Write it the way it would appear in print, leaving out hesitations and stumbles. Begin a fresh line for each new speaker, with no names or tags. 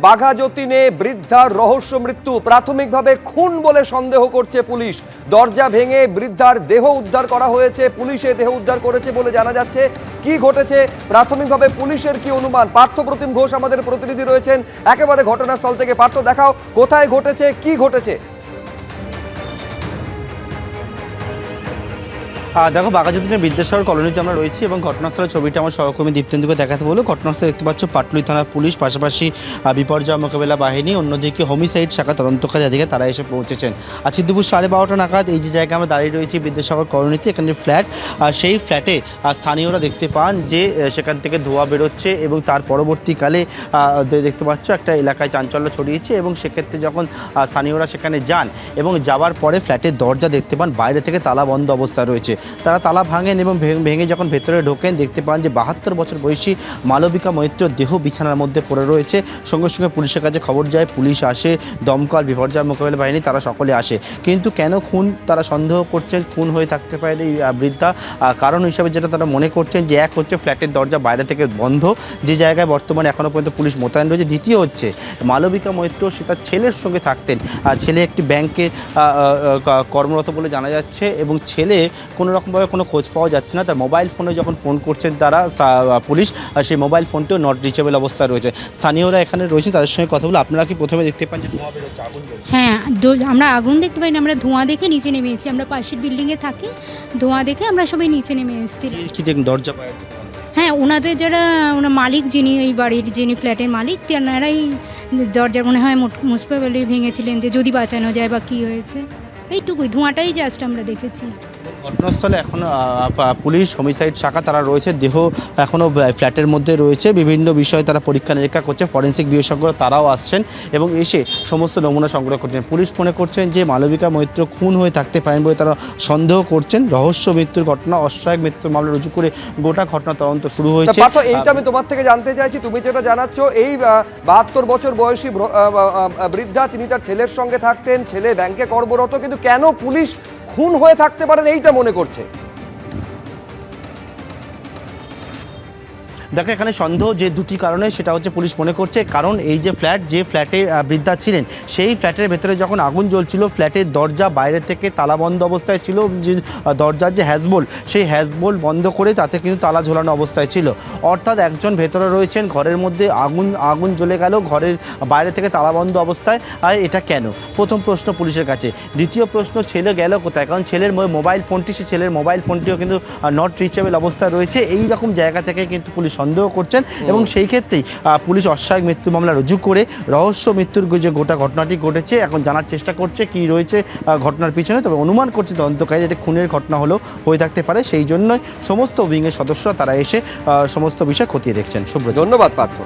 বাঘাযতীনে বৃদ্ধার রহস্য মৃত্যু, প্রাথমিকভাবে খুন বলে সন্দেহ করছে পুলিশ। দরজা ভেঙে বৃদ্ধার দেহ উদ্ধার করা হয়েছে, পুলিশে দেহ উদ্ধার করেছে বলে জানা যাচ্ছে। কি ঘটেছে প্রাথমিকভাবে পুলিশের কি অনুমান? পার্থপ্রতিম ঘোষ আমাদের প্রতিনিধি রয়েছেন একেবারে ঘটনাস্থল থেকে। পার্থ, দেখাও কোথায় ঘটেছে, কি ঘটেছে।
দেখো, বাঘাযতীনের বিদ্যাসাগর কলোনিতে আমরা রয়েছি এবং ঘটনাস্থলের ছবিটা আমার সহকর্মী দীপ্তেন্দুকে দেখাতে বলবো। ঘটনাস্থলে দেখতে পাচ্ছ পাটুলি থানার পুলিশ, পাশাপাশি বিপর্যয় মোকাবেলা বাহিনী, অন্যদিকে হোমিসাইড শাখা তদন্তকারী আধিকারিক তারা এসে পৌঁছেছেন। আজকে দুপুর 12:30 নাগাদ এই যে জায়গায় আমরা দাঁড়িয়ে রয়েছি বিদ্যাসাগর কলোনিতে, এখানে ফ্ল্যাট, সেই ফ্ল্যাটে স্থানীয়রা দেখতে পান যে সেখান থেকে ধোঁয়া বেরোচ্ছে এবং তার পরবর্তীকালে দেখতে পাচ্ছ একটা এলাকায় চাঞ্চল্য ছড়িয়েছে এবং সেক্ষেত্রে যখন স্থানীয়রা সেখানে যান এবং যাওয়ার পরে ফ্ল্যাটের দরজা দেখতে পান বাইরে থেকে তালা বন্ধ অবস্থায় রয়েছে। তারা তালা ভাঙেন এবং ভেঙে যখন ভেতরে ঢোকেন দেখতে পান যে 72 বছর বয়সী মালবিকা মৈত্রর দেহ বিছানার মধ্যে পড়ে রয়েছে। সঙ্গে সঙ্গে পুলিশের কাছে খবর যায়, পুলিশ আসে, দমকল, বিপর্যয় মোকাবেলা বাহিনী তারা সকলে আসে। কিন্তু কেন খুন তারা সন্দেহ করছেন, খুন হয়ে থাকতে পারে এই বৃদ্ধা। কারণ হিসাবে যেটা তারা মনে করছেন যে এক হচ্ছে ফ্ল্যাটের দরজা বাইরে থেকে বন্ধ, যে জায়গায় বর্তমানে এখনও পর্যন্ত পুলিশ মোতায়েন রয়েছে। দ্বিতীয় হচ্ছে মালবিকা মৈত্র সে তার ছেলের সঙ্গে থাকতেন। ছেলে একটি ব্যাংকে কর্মরত বলে জানা যাচ্ছে এবং ছেলে কোনো রকমভাবে কোনো খোঁজ পাওয়া যাচ্ছে না। তার মোবাইল ফোনে যখন ফোন করছেন তারা পুলিশ, সেই মোবাইল ফোনটিও নট রিচেবল অবস্থায় রয়েছে। স্থানীয়রা এখানে রয়েছে, তাদের সঙ্গে কথা বলে। আপনারা কি প্রথমে দেখতে পান যে ধোঁয়া বেরোচ্ছে, আগুন জ্বলছে?
হ্যাঁ, আমরা আগুন দেখতে পাই না, আমরা ধোঁয়া দেখে নিচে নেমে এসেছি। আমরা পাশের বিল্ডিংয়ে থাকি, ধোঁয়া দেখে আমরা সবাই নিচে নেমে এসেছি।
কি দেখুন দরজা পায়?
হ্যাঁ, ওনাদের ওনার মালিক, যিনি এই বাড়ির, যিনি ফ্ল্যাটের মালিক, তেনারাই দরজা মনে হয় মুসপে বলে ভেঙেছিলেন যে যদি বাঁচানো যায় বা কী হয়েছে, এইটুকুই, ধোঁয়াটাই জাস্ট আমরা দেখেছি।
ঘটনাস্থলে এখন পুলিশ, হোমিসাইড শাখা তারা রয়েছে, দেহ এখনও ফ্ল্যাটের মধ্যে রয়েছে। বিভিন্ন বিষয়ে তারা পরীক্ষা নিরীক্ষা করছে, ফরেন্সিক বিশেষজ্ঞরা তারাও আসছেন এবং এসে সমস্ত নমুনা সংগ্রহ করছেন। পুলিশ মনে করছেন যে মালবিকা মৈত্র খুন হয়ে থাকতে পারেন বলে তারা সন্দেহ করছেন। রহস্য মৃত্যুর ঘটনা, অস্বাভাবিক মৃত্যুর মামলা রুজু করে গোটা ঘটনা তদন্ত শুরু হয়েছে।
এইটা আমি তোমার থেকে জানতে চাইছি, তুমি যেটা জানাচ্ছ, এই 72 বছর বয়সী বৃদ্ধা, তিনি তার ছেলের সঙ্গে থাকতেন, ছেলে ব্যাংকে কর্মরত, কিন্তু কেন পুলিশ খুন হয়ে থাকতে পারেন এইটা মনে করছে?
দেখো, এখানে সন্দেহ যে দুটি কারণে, সেটা হচ্ছে পুলিশ মনে করছে কারণ এই যে ফ্ল্যাটে বৃদ্ধা ছিলেন, সেই ফ্ল্যাটের ভেতরে যখন আগুন জ্বলছিল, ফ্ল্যাটের দরজা বাইরে থেকে তালা বন্ধ অবস্থায় ছিল। যে দরজার যে হ্যাজবোল্ট, সেই হ্যাজবোল্ট বন্ধ করে তাতে কিন্তু তালা ঝোলানো অবস্থায় ছিল। অর্থাৎ একজন ভেতরে রয়েছেন, ঘরের মধ্যে আগুন জ্বলে গেল, ঘরের বাইরে থেকে তালা বন্ধ অবস্থায়। আর এটা কেন? প্রথম প্রশ্ন পুলিশের কাছে। দ্বিতীয় প্রশ্ন, ছেলে গেল কোথায়? কারণ ছেলের মোবাইল ফোনটি, সে ছেলের মোবাইল ফোনটিও কিন্তু নট রিচেবল অবস্থায় রয়েছে। এই রকম জায়গা থেকে কিন্তু পুলিশ সন্দেহ করছেন এবং সেই ক্ষেত্রেই পুলিশ অস্বাভাবিক মৃত্যু মামলা রুজু করে রহস্য মৃত্যুর যে গোটা ঘটনাটি ঘটেছে এখন জানার চেষ্টা করছে কি রয়েছে ঘটনার পিছনে। তবে অনুমান করছে তদন্তকারী এটা খুনের ঘটনা হয়ে থাকতে পারে, সেই জন্যই সমস্ত উইংয়ের সদস্যরা তারা এসে সমস্ত বিষয় খতিয়ে দেখছেন। শুভ্র,
ধন্যবাদ পার্থ।